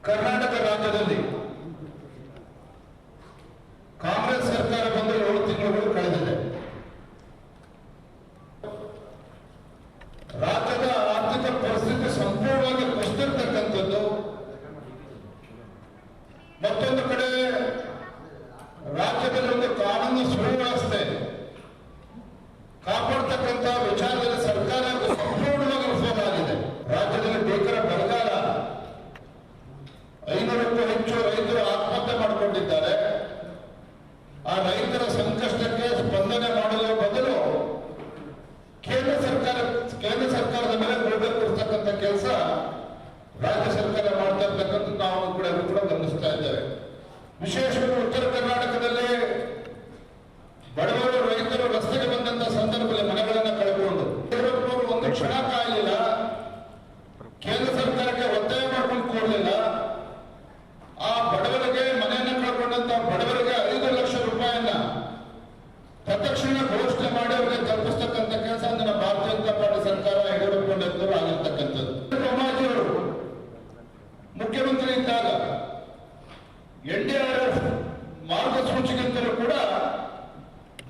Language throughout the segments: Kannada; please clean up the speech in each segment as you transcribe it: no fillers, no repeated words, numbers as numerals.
ಕರ್ನಾಟಕ ರಾಜ್ಯದಲ್ಲಿ ಕಾಂಗ್ರೆಸ್ ಸರ್ಕಾರ ಬಂದು 7 ತಿಂಗಳು ಕಳೆದಿದೆ. ರಾಜ್ಯದ ಆರ್ಥಿಕ ಪರಿಸ್ಥಿತಿ ಸಂಪೂರ್ಣವಾಗಿ ಕುಸಿದಿರ್ತಕ್ಕಂಥದ್ದು. ಮತ್ತೊಂದು ಕಡೆ ರಾಜ್ಯದಲ್ಲಿ ಒಂದು ಕಾನೂನು ಸುವ್ಯವಸ್ಥೆ ಕಾಪಾಡ್ತಕ್ಕಂಥ ವಿಚಾರದಲ್ಲಿ ಸರ್ಕಾರ ಸಂಪೂರ್ಣವಾಗಿ ವಿಫಲವಾಗಿದೆ. ರಾಜ್ಯದಲ್ಲಿ ಭೀಕರ ಬರಗಾಲ, 500ಕ್ಕೂ ಹೆಚ್ಚು ರೈತರು ಆತ್ಮಹತ್ಯೆ ಮಾಡಿಕೊಂಡಿದ್ದಾರೆ. ಆ ರೈತರ ಸಂಕಷ್ಟಕ್ಕೆ ಸ್ಪಂದನೆ ಮಾಡುವ ಬದಲು ಕೇಂದ್ರ ಸರ್ಕಾರದ ಮೇಲೆ ಗೋಡೆ ಕೊಡ್ತಕ್ಕಂಥ ಕೆಲಸ ರಾಜ್ಯ ಸರ್ಕಾರ ಮಾಡ್ತಾ ಇರ್ತಕ್ಕಂಥ ನಾವು ಕೂಡ ಗಮನಿಸ್ತಾ ಇದ್ದೇವೆ. ವಿಶೇಷವಾಗಿ ಉತ್ತರ ಕರ್ನಾಟಕದಲ್ಲಿ ಬಡವರು ರೈತರು ರಸ್ತೆಗೆ ಬಂದಂತ ಸಂದರ್ಭದಲ್ಲಿ ಮನೆಗಳನ್ನ ಕಳೆದುಕೊಂಡು ಒಂದು ಕ್ಷಣ ಕಾಯಲಿಲ್ಲ, ಕೇಂದ್ರ ಸರ್ಕಾರಕ್ಕೆ ಒತ್ತಾಯ ಮಾಡ್ಕೊಂಡು ಕೊಡಲಿಲ್ಲ. ಆ ಬಡವರಿಗೆ ಮನೆಯನ್ನ ಕಳ್ಕೊಂಡಂತ ಬಡವರಿಗೆ 5 ಲಕ್ಷ ರೂಪಾಯಿಯನ್ನ ತತ್ಕ್ಷಣ ಘೋಷಣೆ ಮಾಡಿ ಅವರಿಗೆ ತಲುಪಿಸ್ತಕ್ಕಂಥ ಕೆಲಸ ನಮ್ಮ ಭಾರತೀಯ ಜನತಾ ಪಾರ್ಟಿ ಸರ್ಕಾರ ಯಡಿಯೂರಪ್ಪನವರು ಆಗಿರ್ತಕ್ಕಂಥದ್ದು. ಬೊಮ್ಮಾಜಿಯವರು ಮುಖ್ಯಮಂತ್ರಿ ಇದ್ದಾಗ NDRF ಮಾರ್ಗಸೂಚಿಗಿಂತಲೂ ಕೂಡ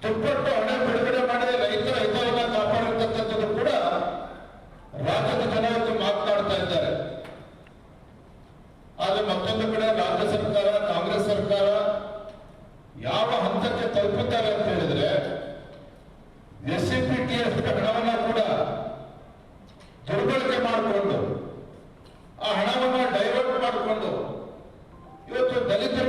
ದುಪ್ಪಟ್ಟು ಹಣ ಬಿಡುಗಡೆ ಮಾಡಿ ರೈತರ ಹಿತವನ್ನ ಕಾಪಾಡಿರ್ತಕ್ಕಂಥದ್ದು ಕೂಡ ರಾಜ್ಯದ ಜನರು ಮಾತನಾಡ್ತಾ ಇದ್ದಾರೆ. ಆದ್ರೆ ಮತ್ತೊಂದು ಕಡೆ ರಾಜ್ಯ ಸರ್ಕಾರ, ಕಾಂಗ್ರೆಸ್ ಸರ್ಕಾರ ಯಾವ ಹಂತಕ್ಕೆ ತಲುಪುತ್ತಾರೆ ಅಂತ ಹೇಳಿದ್ರೆ SCPTF ಹಣವನ್ನ ಕೂಡ ದುರ್ಬಳಕೆ ಮಾಡಿಕೊಂಡು ಆ ಹಣವನ್ನ ಡೈವರ್ಟ್ ಮಾಡಿಕೊಂಡು ಇವತ್ತು ದಲಿತರ